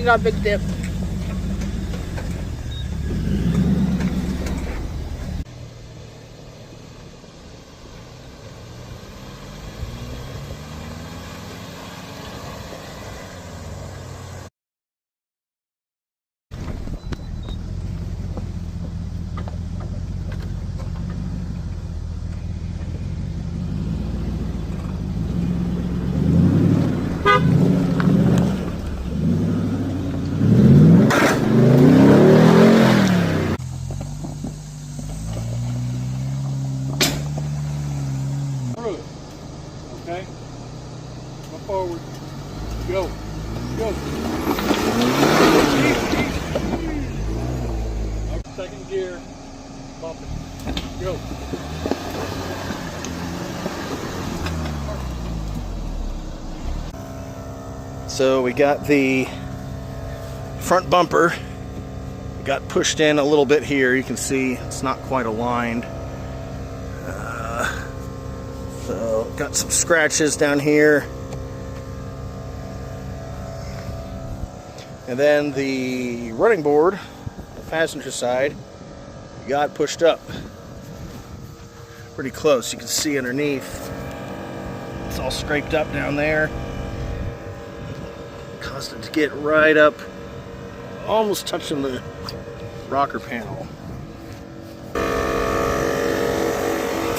You got a big dip. Okay? Go forward. Go. Go. Second gear. Bump it. Go. So we got the front bumper. It got pushed in a little bit here. You can see it's not quite aligned. So got some scratches down here. And then the running board, the passenger side, got pushed up pretty close. You can see underneath. It's all scraped up down there. Caused it to get right up, almost touching the rocker panel.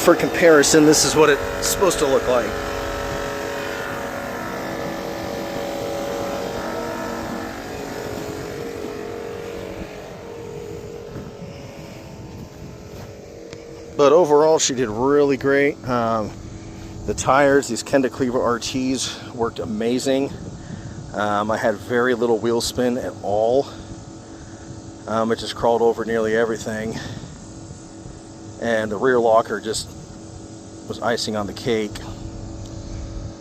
For comparison, this is what it's supposed to look like. But overall, she did really great. The tires, these Kenda Cleaver RTs, worked amazing. I had very little wheel spin at all. It just crawled over nearly everything. And the rear locker just was icing on the cake.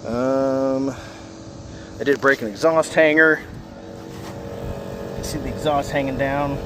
I did break an exhaust hanger. You can see the exhaust hanging down.